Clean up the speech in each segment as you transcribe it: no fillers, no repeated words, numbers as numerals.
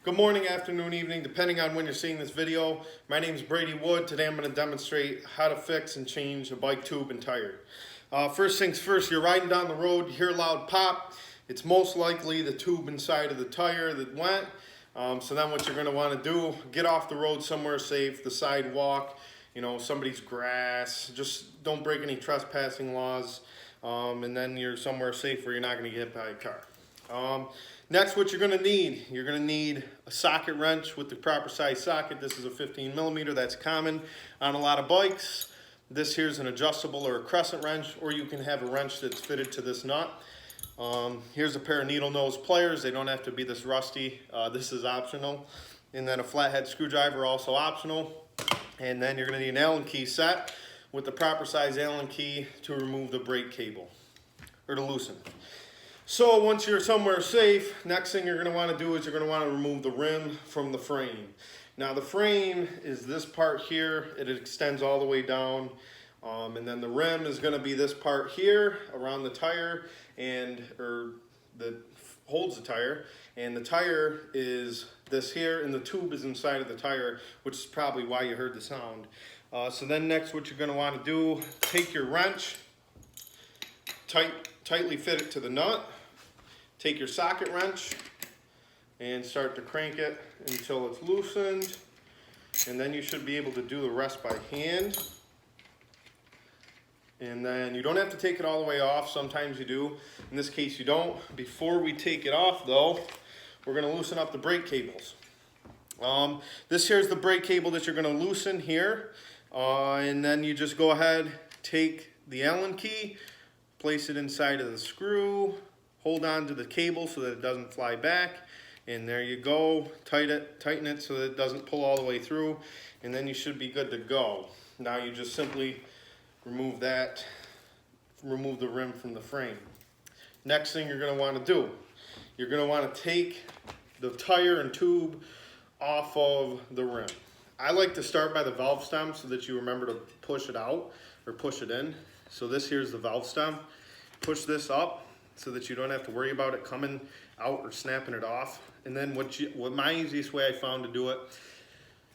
Good morning, afternoon, evening, depending on when you're seeing this video. My name is Brady Wood. Today I'm going to demonstrate how to fix and change a bike tube and tire. First things first, you're riding down the road, you hear a loud pop. It's most likely the tube inside of the tire that went. So then what you're going to want to do, get off the road somewhere safe, the sidewalk, somebody's grass. Just don't break any trespassing laws. And then you're somewhere safe where you're not going to get hit by a car. Next, what you're going to need a socket wrench with the proper size socket. This is a 15 millimeter. That's common on a lot of bikes. This here's an adjustable or a crescent wrench, or you can have a wrench that's fitted to this nut. Here's a pair of needle nose pliers. They don't have to be this rusty. This is optional. And then a flathead screwdriver, also optional. And then you're going to need an Allen key set with the proper size Allen key to remove the brake cable, or to loosen it. So once you're somewhere safe, next thing you're going to want to do is you're going to want to remove the rim from the frame. Now the frame is this part here. It extends all the way down. And then the rim is going to be this part here around the tire that holds the tire. And the tire is this here, and the tube is inside of the tire, which is probably why you heard the sound. So then next what you're going to want to do, take your wrench, tightly fit it to the nut, take your socket wrench and start to crank it until it's loosened, and then you should be able to do the rest by hand. And then you don't have to take it all the way off. Sometimes you do. In this case you don't. Before we take it off though, we're going to loosen up the brake cables. This here's the brake cable that you're going to loosen here, and then you just go ahead, take the Allen key, place it inside of the screw, hold on to the cable so that it doesn't fly back, and there you go. Tighten it so that it doesn't pull all the way through, and then you should be good to go. Now you just simply remove the rim from the frame. Next thing you're going to want to do, you're going to want to take the tire and tube off of the rim. I like to start by the valve stem so that you remember to push it out or push it in. So this here's the valve stem. Push this up so that you don't have to worry about it coming out or snapping it off. And then what my easiest way I found to do it,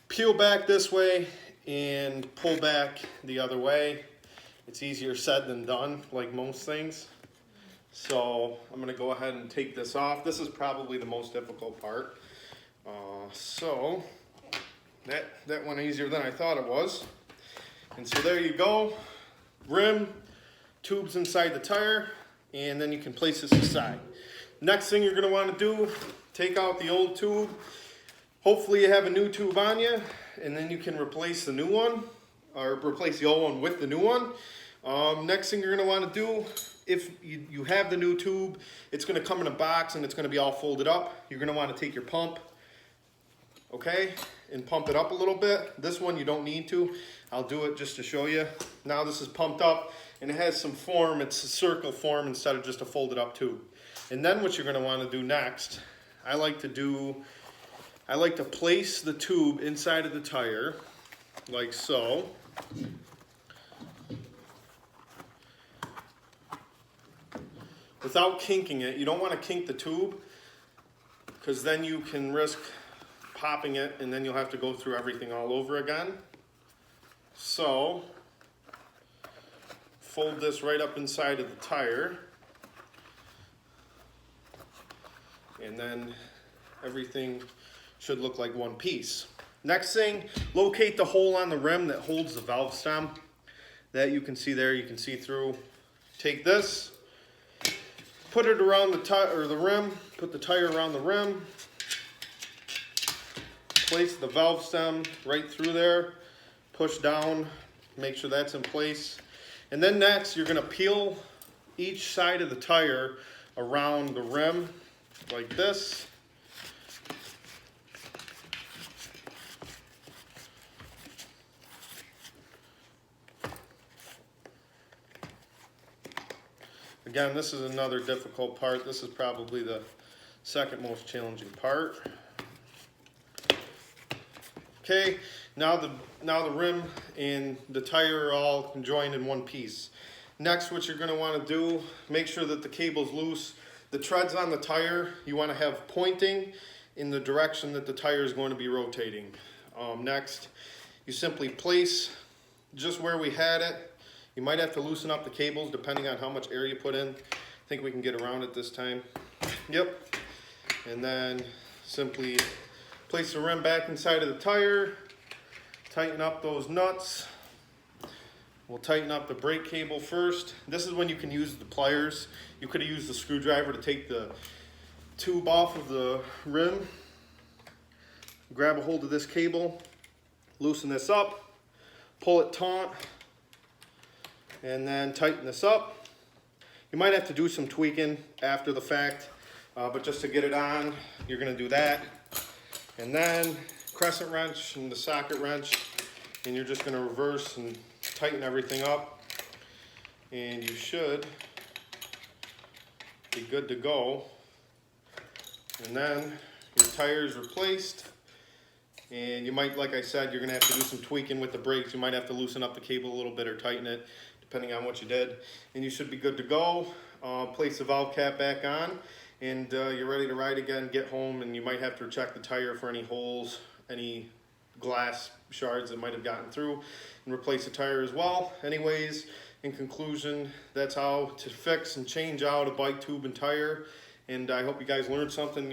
peel back this way and pull back the other way. It's easier said than done, like most things. So I'm going to go ahead and take this off. This is probably the most difficult part. So that went easier than I thought it was. And so there you go. Rim, tubes inside the tire, and then you can place this aside. Next thing you're going to want to do, take out the old tube. Hopefully you have a new tube on you, and then you can replace the new one, or replace the old one with the new one. Next thing you're going to want to do, if you have the new tube, it's going to come in a box and it's going to be all folded up. You're going to want to take your pump, okay, and pump it up a little bit. This one you don't need to. I'll do it just to show you. Now this is pumped up and it has some form. It's a circle form instead of just a folded up tube. And then what you're going to want to do next, I like to place the tube inside of the tire like so. Without kinking it. You don't want to kink the tube because then you can risk popping it and then you'll have to go through everything all over again. So fold this right up inside of the tire, and then everything should look like one piece. Next thing, locate the hole on the rim that holds the valve stem. That you can see there, you can see through. Take this, put it around the rim, put the tire around the rim, place the valve stem right through there, push down, make sure that's in place. And then next, you're going to peel each side of the tire around the rim like this. Again, this is another difficult part. This is probably the second most challenging part. Okay, now the rim and the tire are all conjoined in one piece. Next, what you're going to want to do, make sure that the cable's loose. The treads on the tire, you want to have pointing in the direction that the tire is going to be rotating. Next, you simply place just where we had it. You might have to loosen up the cables depending on how much air you put in. I think we can get around it this time. Yep. And then simply place the rim back inside of the tire, tighten up those nuts. We'll tighten up the brake cable first. This is when you can use the pliers. You could have used the screwdriver to take the tube off of the rim. Grab a hold of this cable, loosen this up, pull it taut, and then tighten this up. You might have to do some tweaking after the fact, but just to get it on, you're gonna do that. And then crescent wrench and the socket wrench, and you're just gonna reverse and tighten everything up. And you should be good to go. And then your tire is replaced. And you might, like I said, you're gonna have to do some tweaking with the brakes. You might have to loosen up the cable a little bit or tighten it, depending on what you did. And you should be good to go. Place the valve cap back on, and you're ready to ride again, get home, and you might have to check the tire for any holes, any glass shards that might have gotten through, and replace the tire as well. Anyways, in conclusion, that's how to fix and change out a bike tube and tire. And I hope you guys learned something.